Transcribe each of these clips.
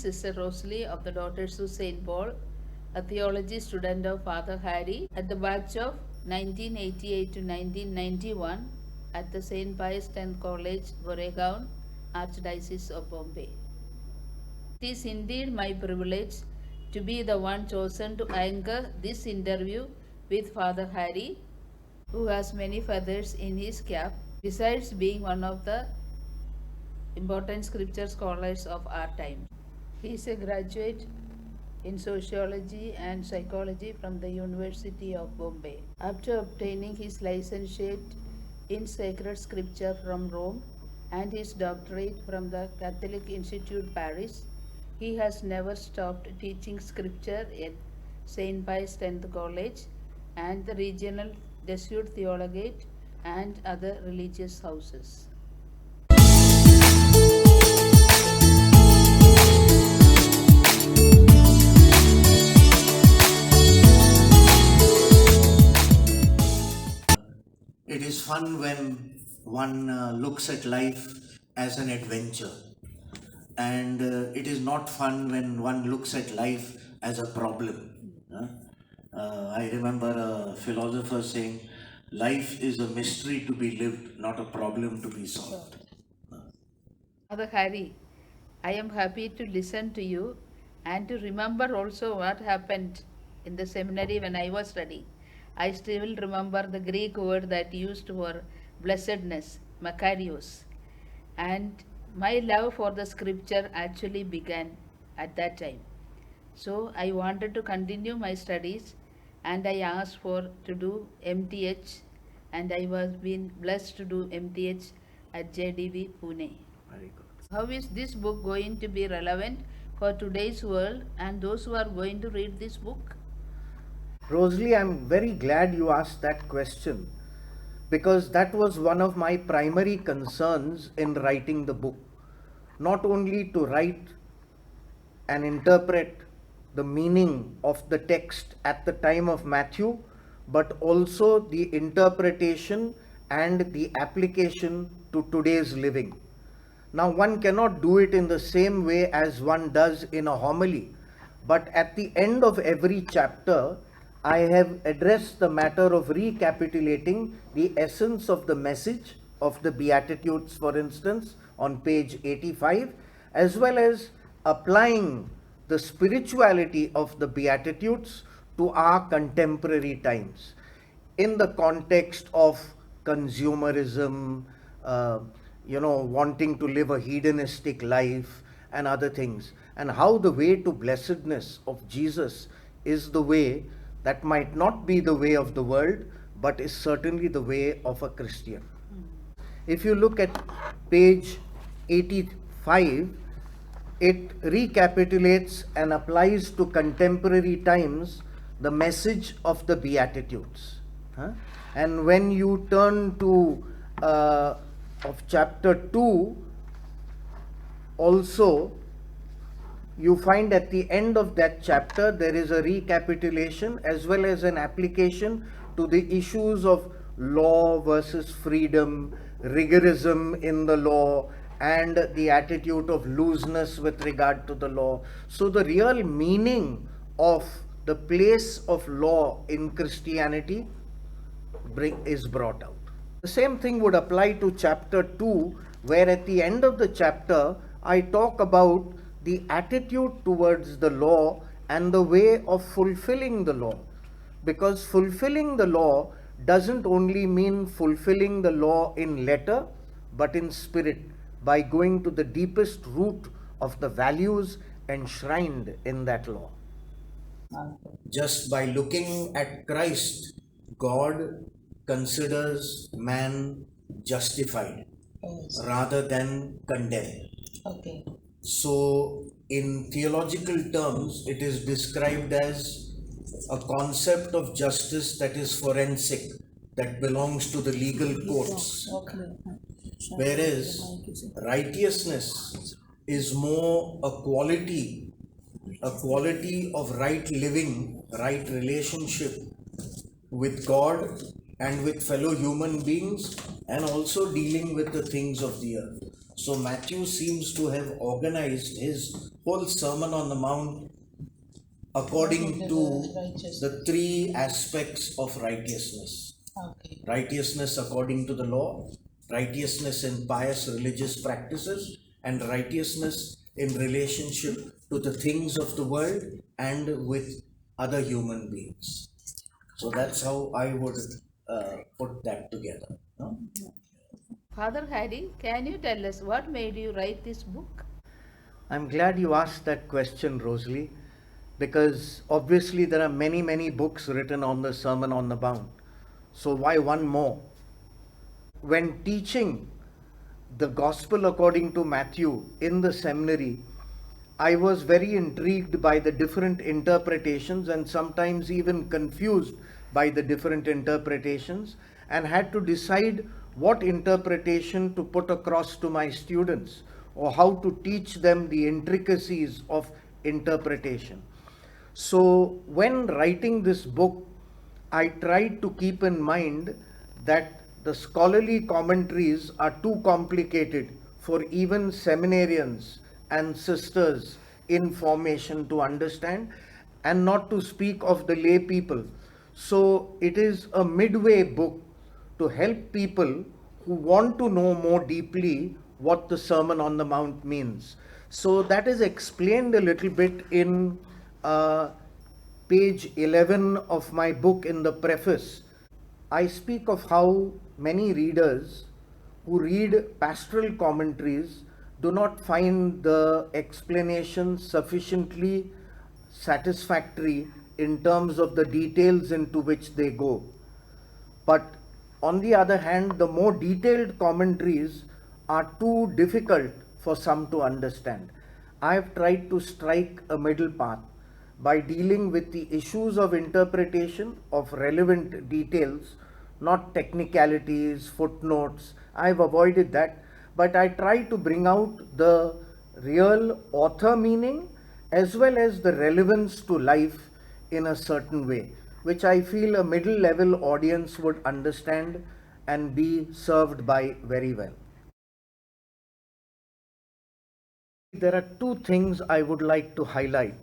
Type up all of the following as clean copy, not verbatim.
is Sister Rosalie of the Daughters of St. Paul, a theology student of Father Harry at the batch of 1988 to 1991 at the St. Pius X College, Goregaon, Archdiocese of Bombay. It is indeed my privilege to be the one chosen to anchor this interview with Father Harry, who has many feathers in his cap, besides being one of the important scripture scholars of our time. He is a graduate in sociology and psychology from the University of Bombay. After obtaining his licentiate in sacred scripture from Rome and his doctorate from the Catholic Institute Paris, he has never stopped teaching scripture at St. Pius X College and the regional Jesuit Theologate and other religious houses. It is fun when one looks at life as an adventure, and it is not fun when one looks at life as a problem. I remember a philosopher saying, life is a mystery to be lived, not a problem to be solved. Father Harry, I am happy to listen to you and to remember also what happened in the seminary when I was studying. I still remember the Greek word that used for blessedness, makarios. And my love for the scripture actually began at that time. So I wanted to continue my studies and I asked for to do MTH and I was being blessed to do MTH at JDV Pune. Very good. How is this book going to be relevant for today's world and those who are going to read this book? Rosalie, I'm very glad you asked that question because that was one of my primary concerns in writing the book. Not only to write and interpret the meaning of the text at the time of Matthew, but also the interpretation and the application to today's living. Now, one cannot do it in the same way as one does in a homily, but at the end of every chapter, I have addressed the matter of recapitulating the essence of the message of the Beatitudes, for instance, on page 85, as well as applying the spirituality of the Beatitudes to our contemporary times in the context of consumerism, wanting to live a hedonistic life and other things, and how the way to blessedness of Jesus is the way that might not be the way of the world, but is certainly the way of a Christian. If you look at page 85, it recapitulates and applies to contemporary times the message of the Beatitudes. And when you turn to of chapter 2, also you find at the end of that chapter there is a recapitulation as well as an application to the issues of law versus freedom, rigorism in the law, and the attitude of looseness with regard to the law. So the real meaning of the place of law in Christianity is brought out. The same thing would apply to chapter 2, where at the end of the chapter I talk about the attitude towards the law and the way of fulfilling the law. Because fulfilling the law doesn't only mean fulfilling the law in letter, but in spirit, by going to the deepest root of the values enshrined in that law. Just by looking at Christ, God considers man justified rather than condemned. Okay. So, in theological terms, it is described as a concept of justice that is forensic, that belongs to the legal courts. Whereas righteousness is more a quality of right living, right relationship with God and with fellow human beings, and also dealing with the things of the earth. So Matthew seems to have organized his whole Sermon on the Mount according to the three aspects of righteousness. Okay. Righteousness according to the law, righteousness in pious religious practices, and righteousness in relationship to the things of the world and with other human beings. So that's how I would put that together. No? Father Harry, can you tell us what made you write this book? I'm glad you asked that question, Rosalie, because obviously there are many, many books written on the Sermon on the Mount. So why one more? When teaching the Gospel according to Matthew in the seminary, I was very intrigued by the different interpretations and sometimes even confused by the different interpretations, and had to decide what interpretation to put across to my students or how to teach them the intricacies of interpretation. So, when writing this book, I tried to keep in mind that the scholarly commentaries are too complicated for even seminarians and sisters in formation to understand, and not to speak of the lay people. So, it is a midway book to help people who want to know more deeply what the Sermon on the Mount means. So, that is explained a little bit in page 11 of my book in the preface. I speak of how many readers who read pastoral commentaries do not find the explanations sufficiently satisfactory in terms of the details into which they go. But on the other hand, the more detailed commentaries are too difficult for some to understand. I have tried to strike a middle path by dealing with the issues of interpretation of relevant details, not technicalities, footnotes. I have avoided that, but I try to bring out the real author meaning as well as the relevance to life in a certain way, which I feel a middle level audience would understand and be served by very well. There are two things I would like to highlight.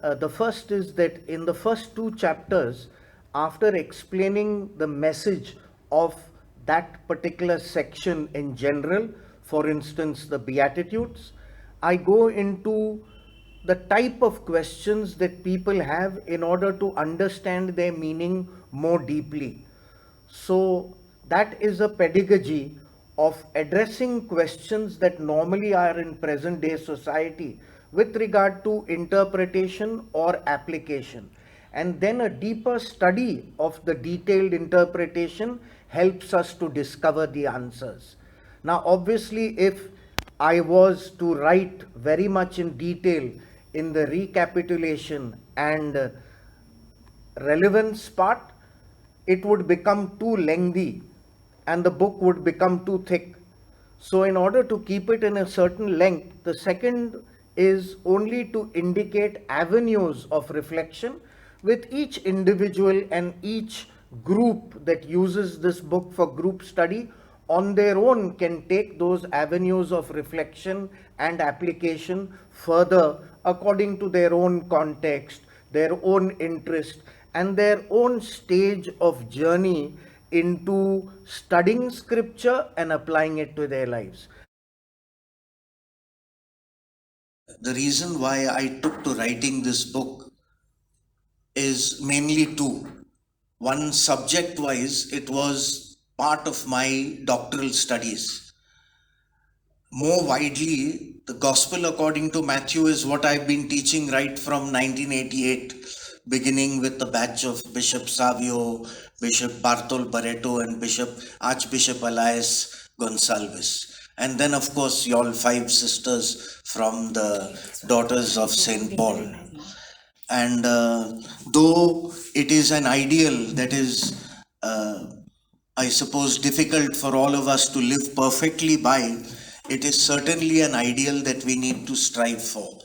The first is that in the first two chapters, after explaining the message of that particular section in general, for instance, the Beatitudes, I go into the type of questions that people have in order to understand their meaning more deeply. So, that is a pedagogy of addressing questions that normally are in present day society with regard to interpretation or application. And then a deeper study of the detailed interpretation helps us to discover the answers. Now, obviously, if I was to write very much in detail in the recapitulation and relevance part, it would become too lengthy and the book would become too thick. So, in order to keep it in a certain length, the second is only to indicate avenues of reflection with each individual and each group that uses this book for group study on their own can take those avenues of reflection and application further according to their own context, their own interest, and their own stage of journey into studying scripture and applying it to their lives. The reason why I took to writing this book is mainly two. One, subject wise, it was part of my doctoral studies. More widely, the Gospel according to Matthew is what I've been teaching right from 1988, beginning with the batch of Bishop Savio, Bishop Bartol Barreto, and Archbishop Elias Gonsalves. And then, of course, y'all five sisters from the Daughters of St. Paul. And though it is an ideal that is, I suppose, difficult for all of us to live perfectly by, it is certainly an ideal that we need to strive for.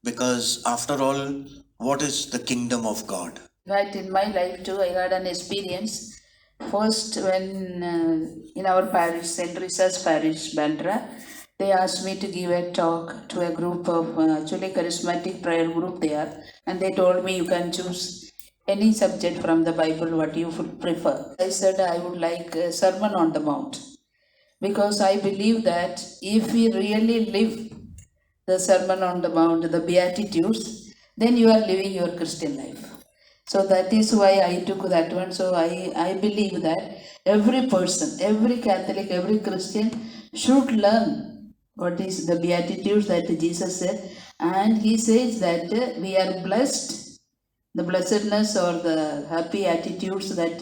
Because after all, what is the kingdom of God? Right, in my life too, I had an experience. First, when in our parish, St. Teresa's Parish, Bandra, they asked me to give a talk to a group of actually charismatic prayer group there, and they told me you can choose any subject from the Bible what you prefer. I said I would like a Sermon on the Mount, because I believe that if we really live the Sermon on the Mount, the Beatitudes, then you are living your Christian life. So that is why I took that one. So I believe that every person, every Catholic, every Christian should learn what is the Beatitudes that Jesus said. And he says that we are blessed, the blessedness or the happy attitudes that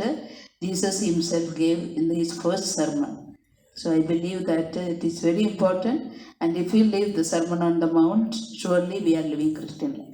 Jesus himself gave in his first sermon. So I believe that it is very important, and if we live the Sermon on the Mount, surely we are living Christian life.